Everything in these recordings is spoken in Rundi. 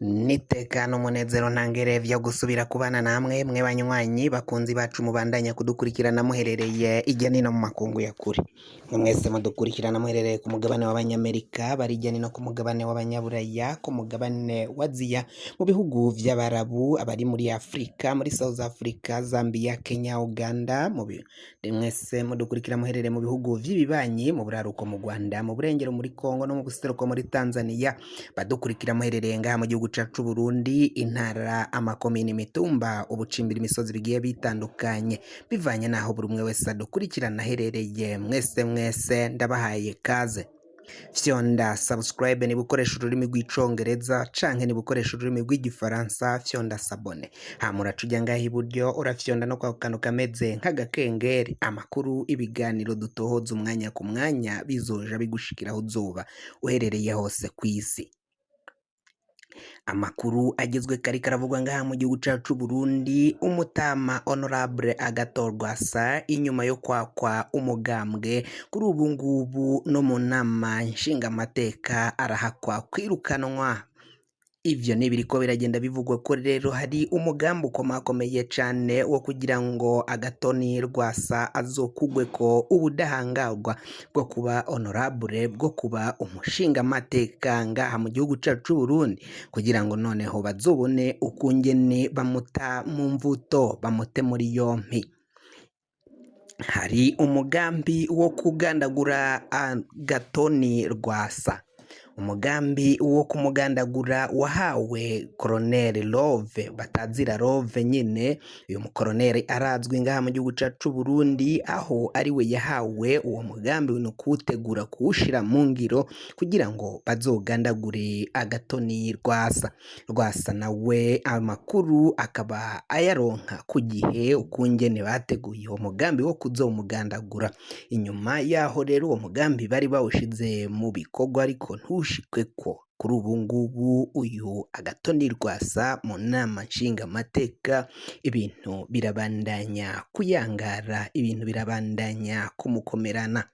Nitekano umunezero ntangere vyo gusubira kubana namwe mwe banywanyi bakunzi bacu mubandanya kudukurikirana muherereye irya nino mu makungu ya kure. Mwe mwese mudukurikirana muherereye ku mugabane w'abanyamerika, bari irya nino ku mugabane w'abanyaburaya, ku mugabane wa Aziya, mu bihugu vy'abarabu, abari muri Afrika, muri South Africa, Zambia, Kenya, Uganda, mwese mudukurikira muherereye mu bihugu vy'ibibanyi, mu buraruko mu Rwanda, mu burengero muri Kongo no mu buseruko muri Tanzania, badukurikira muherereye ngaha mu gihugu cacu Burundi, intara, amakomine, imitumba, ubucimbira, imisozi bigiye bitandukanye, bivanye naho buri umwe wese adukurikirana aherereye. Mwese ndabahaye kaze. Fyonda subscribe ni bukoresha ururimi rw'icongereza canke ni bukoresha ururimi rw'igifaransa, fyonda sabone. Hamura tujya ngaho iburyo urafyonda no kwa kantu kameze nk'agakengeri, amakuru, ibiganiro dutohoza umwanya ku mwanya bizoja bigushikiraho uzoba uherereye hose kw'isi. Amakuru agezwe kari karavugwa ngaha mu gihugu cacu Burundi, umutama Honorable Agathon Rwasa inyuma yo kwakwa umugambwe kuri ubu ngubu no mu nama nshingamateka arahakwa kwirukanwa. Ivyo nibiriko biragenda bivugwa ko rero hari umugambi ukomakomeye cane wo kugira ngo Agathon Rwasa azokugweko ubudahangarwa bwo kuba honorable, bwo kuba umushingamateka ngaha mu gihugu cacu Burundi, kugira ngo noneho bazobone ukungene bamuta mu mvuto, bamute muri yompi. Hari umugambi wo kugandagura Agathon Rwasa. Umugambi wo kumugandagura wahawe Colonel Love, batazira Love nyine. Uyu mukoloneli arazwi ngaha mu gihugu cacu Burundi, aho ari we yahawe uwo mugambi no kuwutegura kuwushira mu ngiro kugira ngo bazogandagure Agathon Rwasa. Rwasa nawe amakuru akaba ayaronka ku gihe ukungene bateguye uwo mugambi wo kuzomugandagura. Inyuma yaho rero uwo mugambi bari bawushize mu bikorwa, ariko ntushikweko. Kuri ubu ngubu uyu Agathon Rwasa mu nama nshingamateka ibintu birabandanya kuyangara, ibintu birabandanya kumukomerana.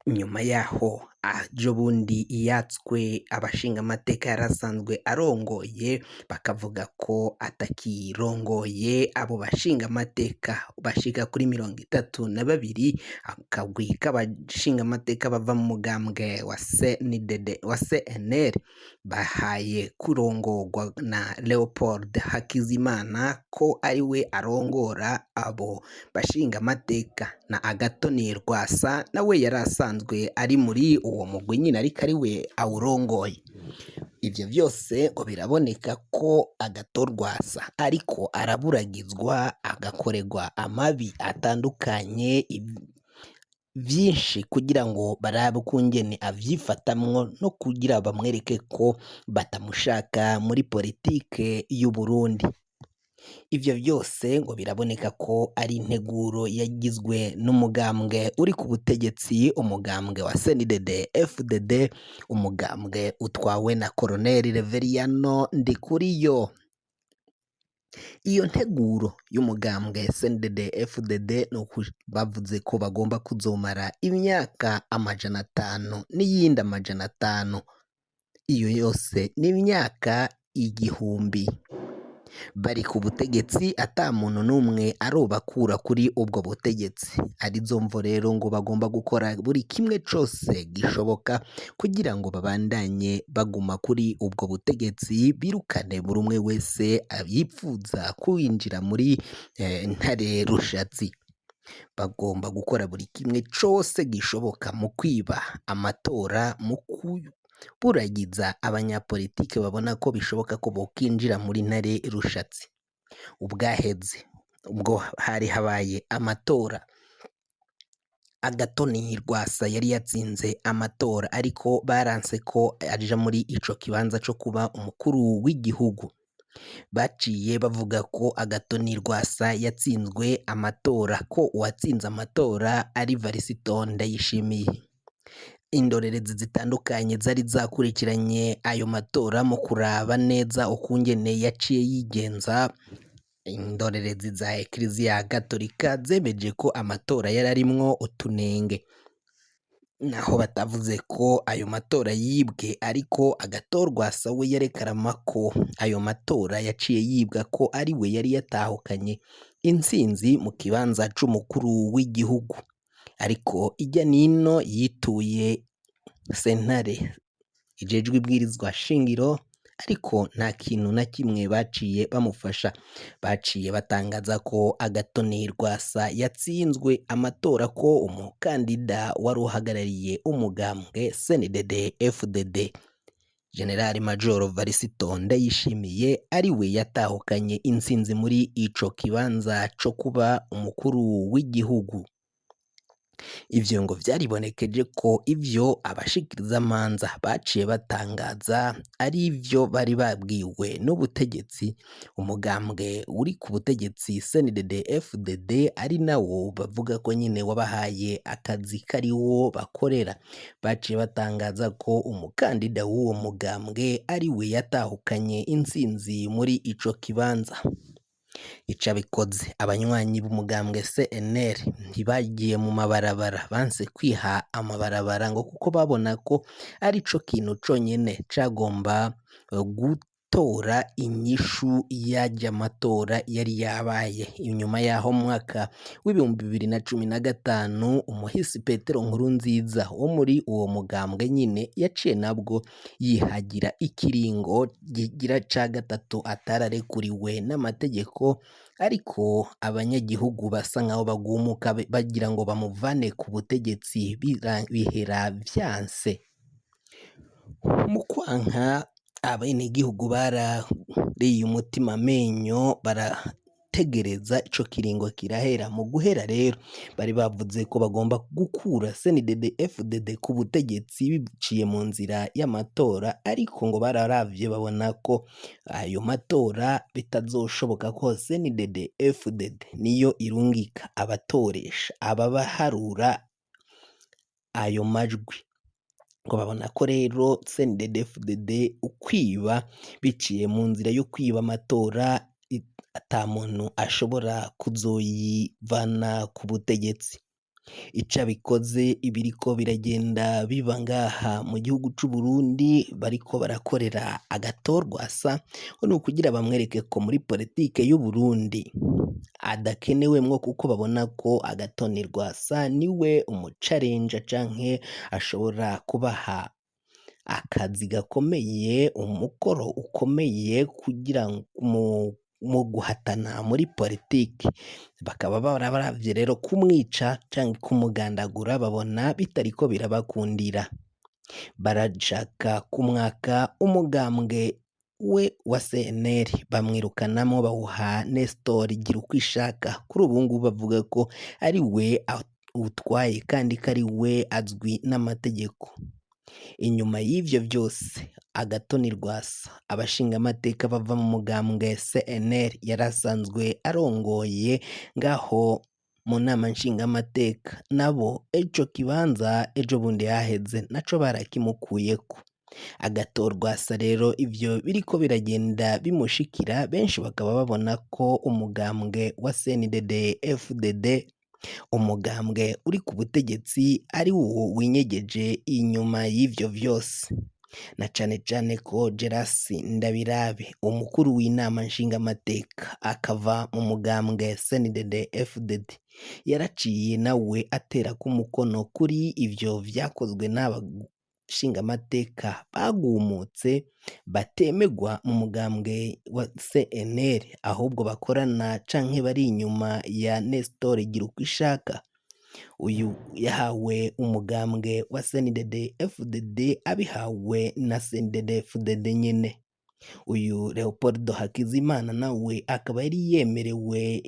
Nyuma yaho ajo bundi yatswe abashingamateka yarasanzwe arongoye, bakavuga ko atakirongoye abo bashingamateka bashika kuri 32 akagwi k'abashingamateka bava mu mugambwe wa CNL bahaye kurongorwa na Leopold Hakizimana ko ari we arongora abo bashingamateka, na Agathon Rwasa nawe yarasanzwe ari muri uwo mugwi nyine, ariko ari we awurongoye. Ivyo vyose ngo biraboneka ko Agathon Rwasa ariko araburagizwa, agakorerwa amabi atandukanye vyinshi kugira ngo barabe ukungene avyifatamwo, no kugira bamwereke ko batamushaka muri politike y'u Burundi. Ivyo vyose ngo biraboneka ko ari integuro yagizwe n'umugambwe uri ku butegetsi, umugambwe wa CNDD-FDD, umugambwe utwawe na Colonel Reveriyano Ndikuriyo. Iyo nteguro y'umugambwe CNDD-FDD nuko bavuze ko bagomba kuzomara imyaka 500 n'iyindi 500. Iyo yose ni imyaka 1000 bari ku butegetsi, ata muntu n'umwe arobakura kuri ubwo butegetsi. Arizo mvo rero ngo bagomba gukora buri kimwe cose gishoboka kugira ngo babandanye baguma kuri ubwo butegetsi, birukane buri umwe wese yipfuza kwinjira muri ntare rushatsi. Bagomba gukora buri kimwe cose gishoboka mu kwiba amatora, mu buragiza abanyapolitike babona ko bishoboka ko bokinjira muri ntare rushatsi. Ubwaheze ubwo hari habaye amatora, Agathon Rwasa yari yatsinze amatora, ariko baranse ko aja muri ico kibanza co kuba umukuru w'igihugu. Baciye bavuga ko Agathon Rwasa yatsinzwe amatora, ko uwatsinze amatora ari Varisito Ndayishimiye. Indorerezi zitandukanye zari zakurikiranye ayo matora mu kuraba neza ukungene yaciye yigenza. Indorerezi za Eklezia Gatolika zemeje ko amatora yararimwo utunenge. naho batavuze ko ayo matora yibwe ariko Agathon Rwasa we yerekana ko ayo matora yaciye yibwa ko ari we yari yatahukanye intsinzi mu kibanza c'umukuru w'igihugu, ariko ijya nino yituye sentare ijejwe ibwirizwa shingiro ariko nta kintu na kimwe baciye bamufasha. Baciye batangaza ko Agathon Rwasa yatsinzwe amatora, ko umukandida wari uhagarariye umugambwe CNDD-FDD General Major Varisito Ndayishimiye ari we yatahukanye intsinzi muri ico kibanza co kuba umukuru w'igihugu. Ivyo ngo vyaribonekeje ko ivyo abashikirizamanza baciye batangaza ari ivyo bari babwiwe n'ubutegetsi, umugambwe uri ku butegetsi CNDD-FDD ari nawo bavuga ko nyine wabahaye akazi kariwo bakorera. Baciye batangaza ko umukandida w'uwo mugambwe ari we yatahukanye intsinzi muri ico kibanza. Ica bikoze abanywanyi b'umugambwe CNL ntibagiye mu mabarabara, banse kwiha amabarabara ngo kuko babona ko ari co kintu conyene cagomba gutora inyishu y'ajya matora yari yabaye. Inyuma yaho mu mwaka w'ibihumbi 2015 umuhisi Petero Nkurunziza wo muri uwo mugambwe nyine yaciye nabwo yihagira ikiringo gigira ca gatatu atararekuriwe n'amategeko, ariko abanyagihugu basa nkaho bagumuka bagira ngo bamuvane ku butegetsi bihera vyanse. Mu kwanka abenegihugu barariye umutima amenyo barategereza ico kiringo kirahera. Mu guhera rero bari bavuze ko bagomba gukura CNDD-FDD ku butegetsi biciye mu nzira y'amatora, ariko ngo bararavye babona ko ayo matora bitazoshoboka ko CNDD-FDD niyo irungika abatoresha ababaharura ayo majwi, ngo babona ko rero CNDD-FDD ukwiba biciye mu nzira yo kwiba amatora ata muntu ashobora kuzoyivana ku butegetsi. Ica bikoze ibiriko biragenda biba ngaha mu gihugu c'u Burundi bariko barakorera Agathon Rwasa, ni ukugira bamwereke ko muri politike y'u Burundi adakenewemwo, kuko babona ko Agathon Rwasa niwe umucarenja canke ashobora kubaha akazi gakomeye, umukoro ukomeye kugira mu guhatana muri politiki. Bakaba barabaravye rero kumwica canke kumugandagura, babona bitariko birabakundira, barashaka kumwaka umugambwe we wa CNL bamwirukanamo bawuha Nestor Girukishaka. Kuri ubu ngubu bavuga ko ari we utwaye kandi ko ari we azwi n'amategeko. Inyuma y'ivyo vyose Agathon Rwasa abashinga amateka bava mu mugambwe CNL yarasanzwe arongoye ngaho mu nama nshinga amateka, nabo ico kibanza ejo bundi haheze naco barakimukuyeko. Agathon Rwasa rero ivyo biriko biragenda bimushikira, benshi bakaba babona ko umugambwe wa CNDD-FDD, umugambwe uri ku butegetsi, ari wo winyegeje inyuma y'ivyo vyose, na cane cane ko Gerasi Ndabirabe umukuru w'inama nshinga amateka akava mu mugambwe CNDD-FDD yaraciye nawe atera ku mukono kuri ivyo vyakozwe n'abashinga amateka bagumutse batemegwa mu mugambwe wa CNL, ahubwo bakorana canke bari inyuma ya Nestor Girukishaka. Uyu yahawe umugambwe wa CNDD-FDD abihawe na CNDD-FDD nyene. Uyu Leopoldo Hakizimana nawe akaba yari yemerewe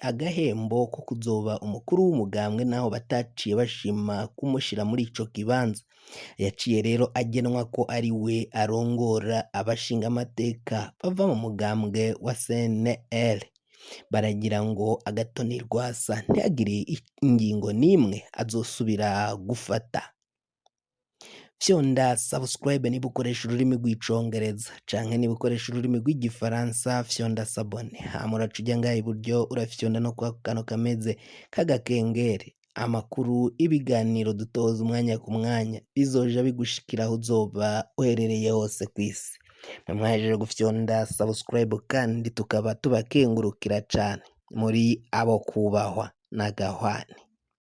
agahembo ko kuzoba umukuru w'umugambwe, naho bataciye bashima kumushira muri ico kibanza. Yaciye rero agenwa ko ari we arongora abashinga amateka bava mu mugambwe wa CNL. Baragira ngo Agathon Rwasa ntihagire ingingo n'imwe azosubira gufata. Fyonda subscribe niba ukoresha ururimi rw'icongereza canke niba ukoresha ururimi rw'igifaransa, fyonda sabone, hama uraca uja ngaha iburyo urafyonda no kwa kano kameze k'agakengeri, amakuru, ibiganiro dutoza umwanya ku mwanya bizoja bigushikira aho uzoba uherereye hose kw'isi. Mwahejeje gufyonda subscribe kandi tukaba tubakengurukira cane muri abo kubahwa n'agahwane.